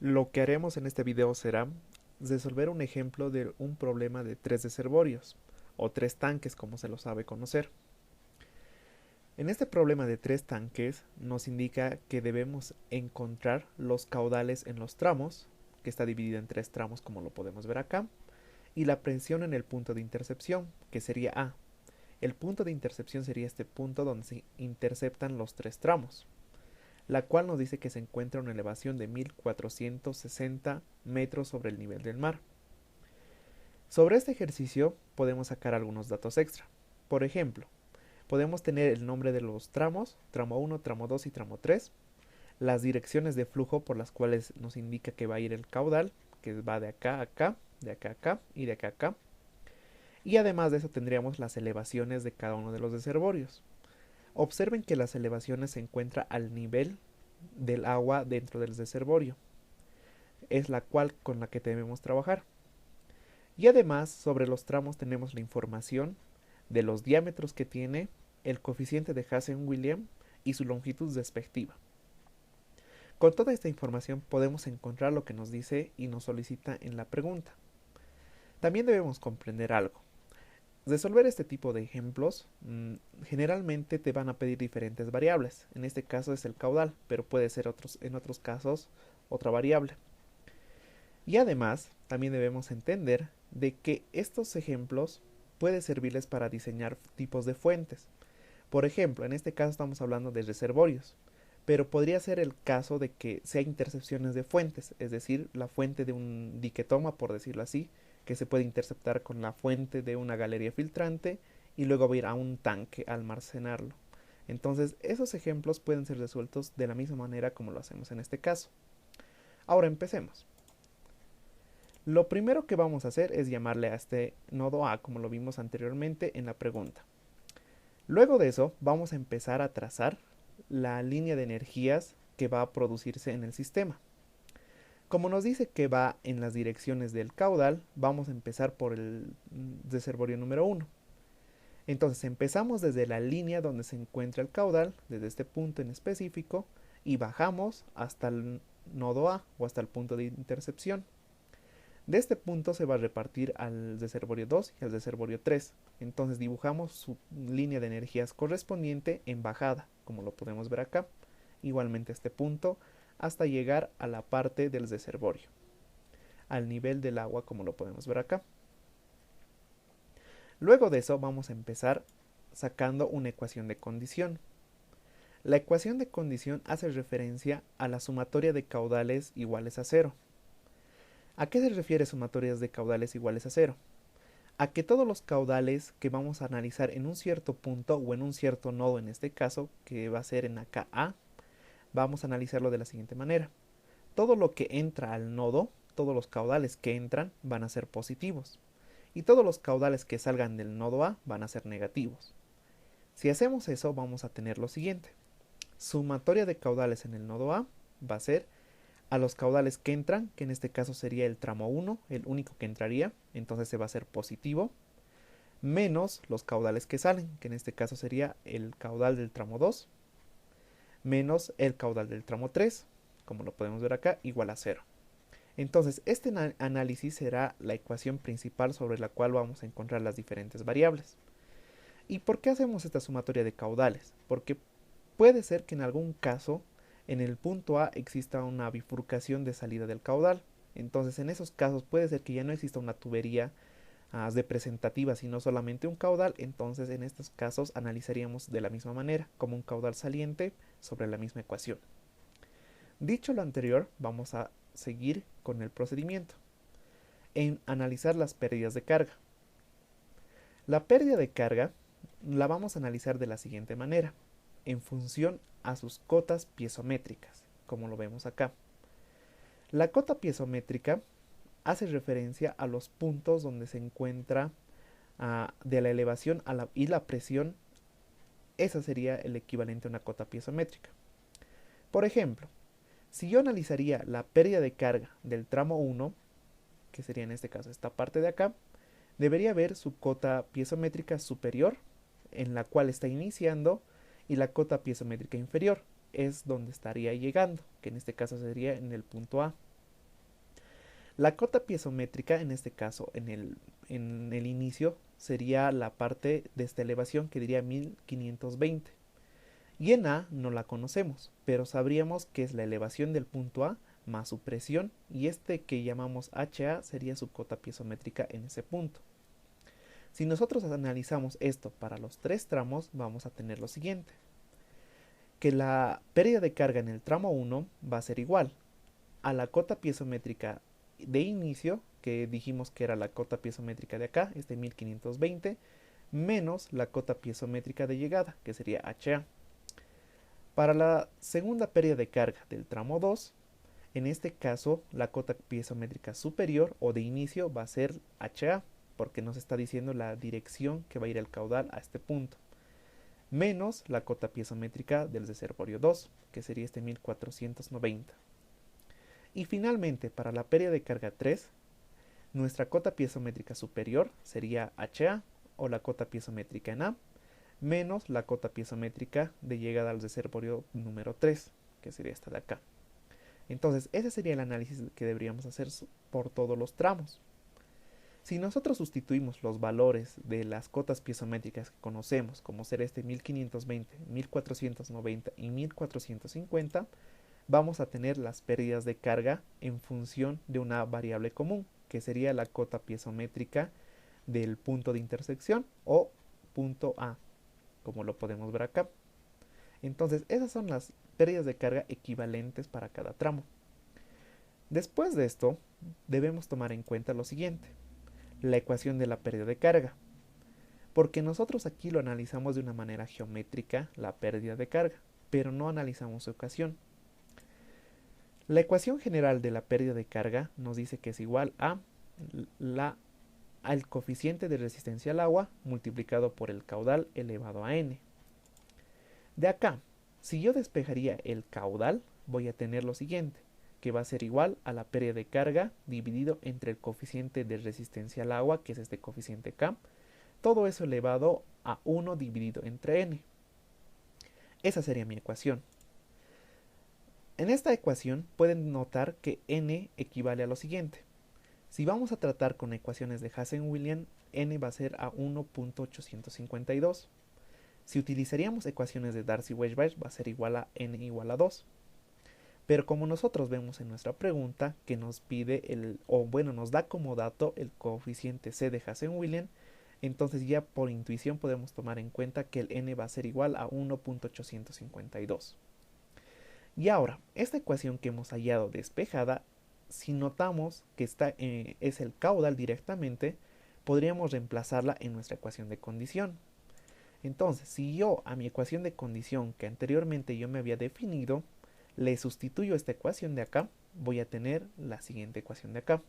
Lo que haremos en este video será resolver un ejemplo de un problema de tres reservorios, o tres tanques como se lo sabe conocer. En este problema de tres tanques nos indica que debemos encontrar los caudales en los tramos, que está dividido en tres tramos como lo podemos ver acá, y la presión en el punto de intercepción, que sería A. El punto de intercepción sería este punto donde se interceptan los tres tramos, la cual nos dice que se encuentra a una elevación de 1460 metros sobre el nivel del mar. Sobre este ejercicio podemos sacar algunos datos extra. Por ejemplo, podemos tener el nombre de los tramos, tramo 1, tramo 2 y tramo 3, las direcciones de flujo por las cuales nos indica que va a ir el caudal, que va de acá a acá, de acá a acá y de acá a acá. Y además de eso tendríamos las elevaciones de cada uno de los reservorios. Observen que las elevaciones se encuentran al nivel del agua dentro del reservorio. Es la cual con la que debemos trabajar. Y además sobre los tramos tenemos la información de los diámetros que tiene, el coeficiente de Hazen-Williams y su longitud respectiva. Con toda esta información podemos encontrar lo que nos dice y nos solicita en la pregunta. También debemos comprender algo. Resolver este tipo de ejemplos generalmente te van a pedir diferentes variables. En este caso es el caudal, pero puede ser en otros casos otra variable. Y además también debemos entender de que estos ejemplos pueden servirles para diseñar tipos de fuentes. Por ejemplo, en este caso estamos hablando de reservorios, pero podría ser el caso de que sea intercepciones de fuentes, es decir, la fuente de un diquetoma, por decirlo así, que se puede interceptar con la fuente de una galería filtrante y luego ir a un tanque a almacenarlo. Entonces, esos ejemplos pueden ser resueltos de la misma manera como lo hacemos en este caso. Ahora empecemos. Lo primero que vamos a hacer es llamarle a este nodo A, como lo vimos anteriormente en la pregunta. Luego de eso, vamos a empezar a trazar la línea de energías que va a producirse en el sistema. Como nos dice que va en las direcciones del caudal, vamos a empezar por el reservorio número 1. Entonces empezamos desde la línea donde se encuentra el caudal, desde este punto en específico, y bajamos hasta el nodo A o hasta el punto de intercepción. De este punto se va a repartir al reservorio 2 y al reservorio 3. Entonces dibujamos su línea de energías correspondiente en bajada, como lo podemos ver acá. Igualmente este punto hasta llegar a la parte del reservorio, al nivel del agua, como lo podemos ver acá. Luego de eso vamos a empezar sacando una ecuación de condición. La ecuación de condición hace referencia a la sumatoria de caudales iguales a cero. ¿A qué se refiere sumatorias de caudales iguales a cero? A que todos los caudales que vamos a analizar en un cierto punto o en un cierto nodo, en este caso, que va a ser en acá A, vamos a analizarlo de la siguiente manera. Todo lo que entra al nodo, todos los caudales que entran van a ser positivos. Y todos los caudales que salgan del nodo A van a ser negativos. Si hacemos eso, vamos a tener lo siguiente. Sumatoria de caudales en el nodo A va a ser a los caudales que entran, que en este caso sería el tramo 1, el único que entraría, entonces se va a hacer positivo, menos los caudales que salen, que en este caso sería el caudal del tramo 2, menos el caudal del tramo 3, como lo podemos ver acá, igual a 0. Entonces, este análisis será la ecuación principal sobre la cual vamos a encontrar las diferentes variables. ¿Y por qué hacemos esta sumatoria de caudales? Porque puede ser que en algún caso en el punto A exista una bifurcación de salida del caudal. Entonces en esos casos puede ser que ya no exista una tubería representativa, sino solamente un caudal. Entonces en estos casos analizaríamos de la misma manera, como un caudal saliente sobre la misma ecuación. Dicho lo anterior, vamos a seguir con el procedimiento en analizar las pérdidas de carga. La pérdida de carga la vamos a analizar de la siguiente manera, en función a sus cotas piezométricas, como lo vemos acá. La cota piezométrica hace referencia a los puntos donde se encuentra de la elevación y la presión. Esa sería el equivalente a una cota piezométrica. Por ejemplo, si yo analizaría la pérdida de carga del tramo 1, que sería en este caso esta parte de acá, debería ver su cota piezométrica superior, en la cual está iniciando, y la cota piezométrica inferior es donde estaría llegando, que en este caso sería en el punto A. La cota piezométrica, en este caso, en el inicio, sería la parte de esta elevación que diría 1520. Y en A no la conocemos, pero sabríamos que es la elevación del punto A más su presión, y este que llamamos HA sería su cota piezométrica en ese punto. Si nosotros analizamos esto para los tres tramos, vamos a tener lo siguiente: que la pérdida de carga en el tramo 1 va a ser igual a la cota piezométrica de inicio, que dijimos que era la cota piezométrica de acá, es de 1520, menos la cota piezométrica de llegada, que sería HA. Para la segunda pérdida de carga del tramo 2, en este caso la cota piezométrica superior o de inicio va a ser HA, porque nos está diciendo la dirección que va a ir el caudal a este punto, menos la cota piezométrica del reservorio 2, que sería este 1490. Y finalmente, para la pérdida de carga 3, nuestra cota piezométrica superior sería HA o la cota piezométrica en A, menos la cota piezométrica de llegada al reservorio número 3, que sería esta de acá. Entonces, ese sería el análisis que deberíamos hacer por todos los tramos. Si nosotros sustituimos los valores de las cotas piezométricas que conocemos, como ser este 1520, 1490 y 1450, vamos a tener las pérdidas de carga en función de una variable común, que sería la cota piezométrica del punto de intersección o punto A, como lo podemos ver acá. Entonces, esas son las pérdidas de carga equivalentes para cada tramo. Después de esto, debemos tomar en cuenta lo siguiente: la ecuación de la pérdida de carga, porque nosotros aquí lo analizamos de una manera geométrica, la pérdida de carga, pero no analizamos su ecuación. La ecuación general de la pérdida de carga nos dice que es igual a al coeficiente de resistencia al agua multiplicado por el caudal elevado a n. De acá, si yo despejaría el caudal, voy a tener lo siguiente, que va a ser igual a la pérdida de carga dividido entre el coeficiente de resistencia al agua, que es este coeficiente K, todo eso elevado a 1 dividido entre n. Esa sería mi ecuación. En esta ecuación pueden notar que n equivale a lo siguiente. Si vamos a tratar con ecuaciones de Hazen-Williams, n va a ser a 1.852. Si utilizaríamos ecuaciones de Darcy-Weisbach, va a ser igual a n igual a 2. Pero como nosotros vemos en nuestra pregunta que nos pide nos da como dato el coeficiente c de Hazen-Williams, entonces ya por intuición podemos tomar en cuenta que el n va a ser igual a 1.852. Y ahora, esta ecuación que hemos hallado despejada, si notamos que es el caudal directamente, podríamos reemplazarla en nuestra ecuación de condición. Entonces, si yo a mi ecuación de condición que anteriormente yo me había definido, le sustituyo esta ecuación de acá, voy a tener la siguiente ecuación de acá.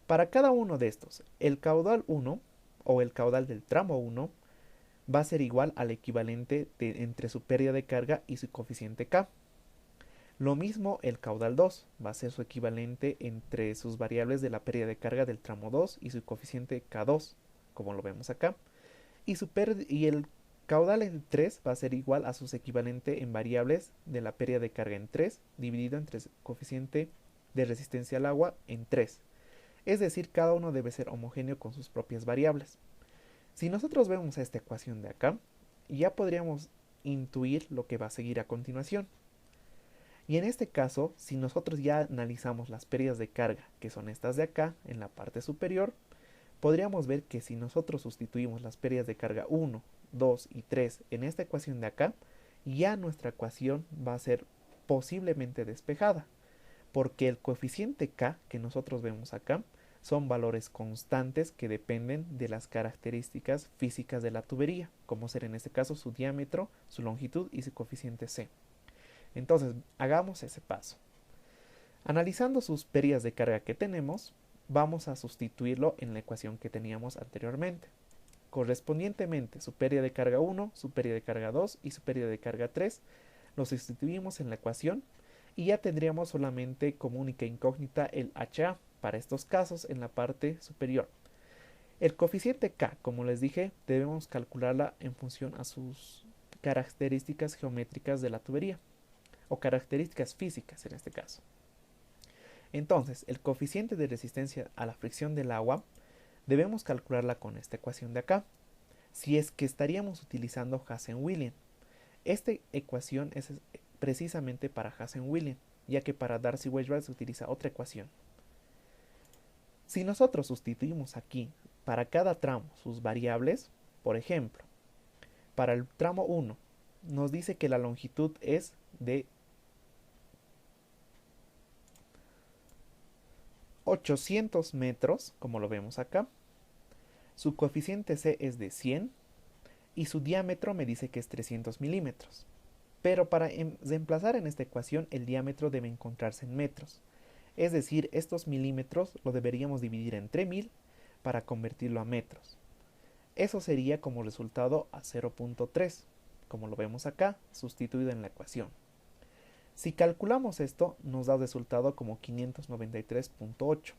Para cada uno de estos, el caudal 1 o el caudal del tramo 1 va a ser igual al equivalente entre su pérdida de carga y su coeficiente K. Lo mismo el caudal 2, va a ser su equivalente entre sus variables de la pérdida de carga del tramo 2 y su coeficiente K2, como lo vemos acá. Y el caudal en 3 va a ser igual a su equivalente en variables de la pérdida de carga en 3, dividido entre el coeficiente de resistencia al agua en 3. Es decir, cada uno debe ser homogéneo con sus propias variables. Si nosotros vemos esta ecuación de acá, ya podríamos intuir lo que va a seguir a continuación. Y en este caso, si nosotros ya analizamos las pérdidas de carga, que son estas de acá, en la parte superior, podríamos ver que si nosotros sustituimos las pérdidas de carga 1, 2 y 3 en esta ecuación de acá, ya nuestra ecuación va a ser posiblemente despejada, porque el coeficiente K que nosotros vemos acá son valores constantes que dependen de las características físicas de la tubería, como ser en este caso su diámetro, su longitud y su coeficiente C. Entonces, hagamos ese paso. Analizando sus pérdidas de carga que tenemos, vamos a sustituirlo en la ecuación que teníamos anteriormente. Correspondientemente, su pérdida de carga 1, su pérdida de carga 2 y su pérdida de carga 3, lo sustituimos en la ecuación y ya tendríamos solamente como única incógnita el HA para estos casos en la parte superior. El coeficiente K, como les dije, debemos calcularla en función a sus características geométricas de la tubería, o características físicas en este caso. Entonces, el coeficiente de resistencia a la fricción del agua debemos calcularla con esta ecuación de acá, si es que estaríamos utilizando Hazen-Williams. Esta ecuación es precisamente para Hazen-Williams, ya que para Darcy-Weisbrot se utiliza otra ecuación. Si nosotros sustituimos aquí para cada tramo sus variables, por ejemplo, para el tramo 1 nos dice que la longitud es de 800 metros, como lo vemos acá. Su coeficiente C es de 100 y su diámetro me dice que es 300 milímetros. Pero para reemplazar en esta ecuación el diámetro debe encontrarse en metros. Es decir, estos milímetros lo deberíamos dividir entre 1000 para convertirlo a metros. Eso sería como resultado a 0.3, como lo vemos acá, sustituido en la ecuación. Si calculamos esto, nos da resultado como 593.8.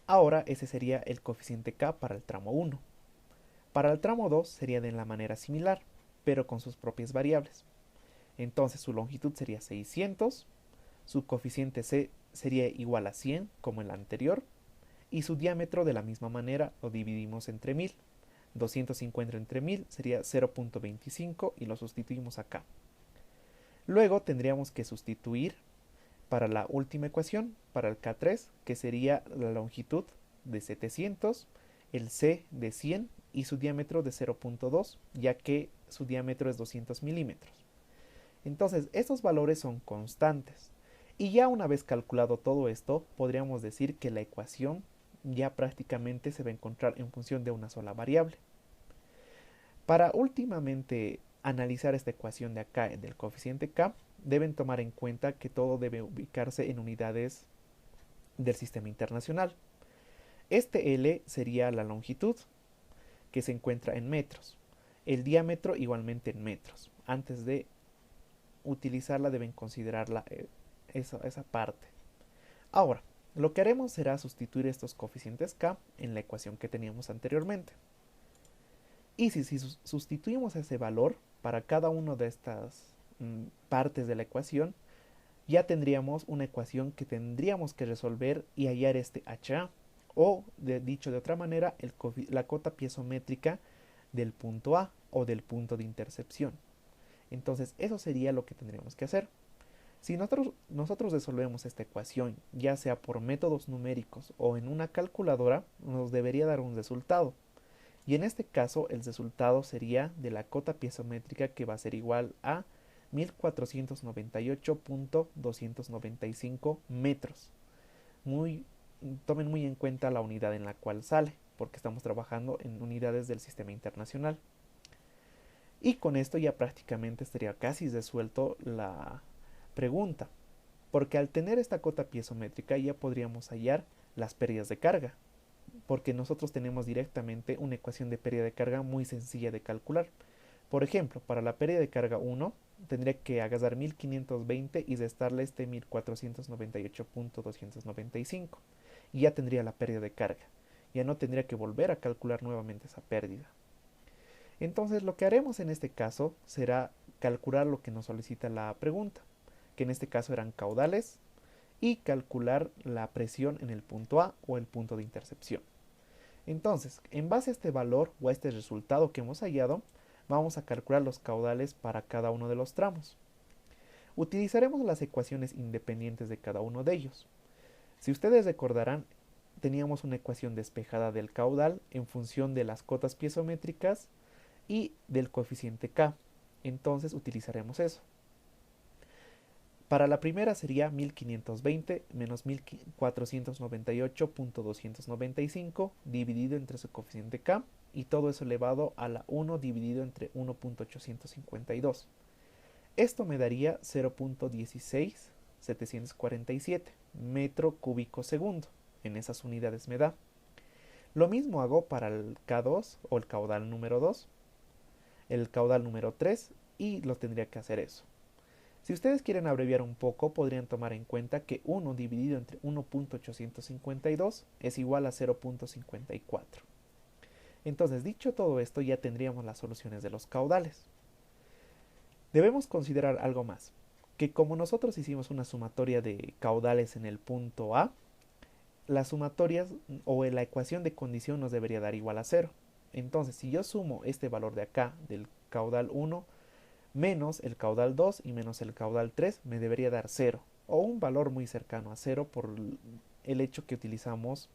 Ahora ese sería el coeficiente K para el tramo 1. Para el tramo 2 sería de la manera similar, pero con sus propias variables. Entonces su longitud sería 600, su coeficiente C sería igual a 100 como el anterior, y su diámetro de la misma manera lo dividimos entre 1000. 250 entre 1000 sería 0.25 y lo sustituimos acá. Luego tendríamos que sustituir para la última ecuación, para el K3, que sería la longitud de 700, el C de 100 y su diámetro de 0.2, ya que su diámetro es 200 milímetros. Entonces, estos valores son constantes. Y ya una vez calculado todo esto, podríamos decir que la ecuación ya prácticamente se va a encontrar en función de una sola variable. Para últimamente analizar esta ecuación de acá del coeficiente K, deben tomar en cuenta que todo debe ubicarse en unidades del sistema internacional. Este L sería la longitud, que se encuentra en metros. El diámetro igualmente en metros. Antes de utilizarla deben considerarla esa parte. Ahora, lo que haremos será sustituir estos coeficientes K en la ecuación que teníamos anteriormente. Y si sustituimos ese valor para cada una de estas partes de la ecuación, ya tendríamos una ecuación que tendríamos que resolver y hallar este HA, o dicho de otra manera, la cota piezométrica del punto A o del punto de intercepción. Entonces eso sería lo que tendríamos que hacer. Si nosotros resolvemos esta ecuación, ya sea por métodos numéricos o en una calculadora, nos debería dar un resultado. Y en este caso el resultado sería de la cota piezométrica, que va a ser igual a 1498.295 metros. Tomen muy en cuenta la unidad en la cual sale, porque estamos trabajando en unidades del sistema internacional. Y con esto ya prácticamente estaría casi resuelto la pregunta, porque al tener esta cota piezométrica ya podríamos hallar las pérdidas de carga, porque nosotros tenemos directamente una ecuación de pérdida de carga muy sencilla de calcular. Por ejemplo, para la pérdida de carga 1 tendría que agarrar 1520 y restarle este 1498.295 y ya tendría la pérdida de carga. Ya no tendría que volver a calcular nuevamente esa pérdida. Entonces lo que haremos en este caso será calcular lo que nos solicita la pregunta, que en este caso eran caudales, y calcular la presión en el punto A o el punto de intercepción. Entonces, en base a este valor o a este resultado que hemos hallado, vamos a calcular los caudales para cada uno de los tramos. Utilizaremos las ecuaciones independientes de cada uno de ellos. Si ustedes recordarán, teníamos una ecuación despejada del caudal en función de las cotas piezométricas y del coeficiente K. Entonces utilizaremos eso. Para la primera sería 1520 menos 1498.295 dividido entre su coeficiente K, y todo eso elevado a la 1 dividido entre 1.852. Esto me daría 0.16747 metro cúbico segundo. En esas unidades me da. Lo mismo hago para el K2 o el caudal número 2, el caudal número 3, y lo tendría que hacer eso. Si ustedes quieren abreviar un poco, podrían tomar en cuenta que 1 dividido entre 1.852 es igual a 0.54. Entonces, dicho todo esto, ya tendríamos las soluciones de los caudales. Debemos considerar algo más. que como nosotros hicimos una sumatoria de caudales en el punto A, las sumatorias o la ecuación de condición nos debería dar igual a cero. Entonces, si yo sumo este valor de acá, del caudal 1, menos el caudal 2 y menos el caudal 3, me debería dar cero, o un valor muy cercano a cero por el hecho que utilizamos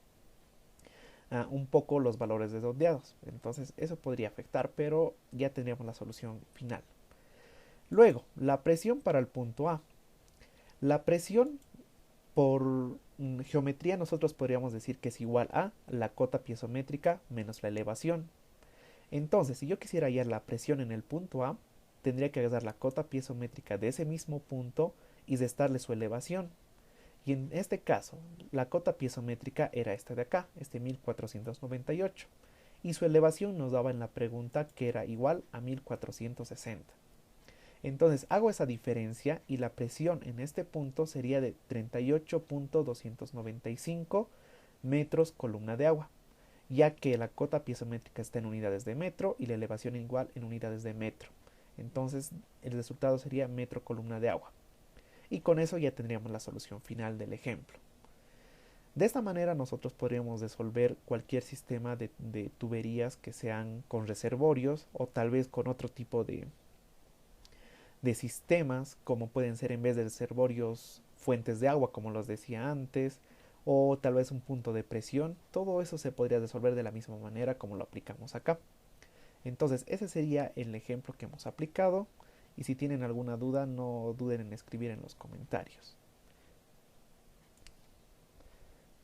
un poco los valores redondeados. Entonces, eso podría afectar, pero ya tendríamos la solución final. Luego, la presión para el punto A. La presión por geometría nosotros podríamos decir que es igual a la cota piezométrica menos la elevación. Entonces, si yo quisiera hallar la presión en el punto A, tendría que agarrar la cota piezométrica de ese mismo punto y restarle su elevación. Y en este caso, la cota piezométrica era esta de acá, este 1498. Y su elevación nos daba en la pregunta que era igual a 1460. Entonces hago esa diferencia y la presión en este punto sería de 38.295 metros columna de agua, ya que la cota piezométrica está en unidades de metro y la elevación igual en unidades de metro. Entonces el resultado sería metro columna de agua. Y con eso ya tendríamos la solución final del ejemplo. De esta manera nosotros podríamos resolver cualquier sistema de tuberías que sean con reservorios o tal vez con otro tipo de sistemas, como pueden ser en vez de reservorios fuentes de agua, como los decía antes, o tal vez un punto de presión. Todo eso se podría resolver de la misma manera como lo aplicamos acá. Entonces ese sería el ejemplo que hemos aplicado, y si tienen alguna duda no duden en escribir en los comentarios.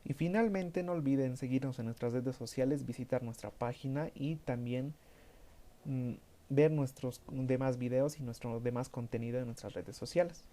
Y finalmente no olviden seguirnos en nuestras redes sociales, visitar nuestra página y también ver nuestros demás videos y nuestro demás contenido en nuestras redes sociales.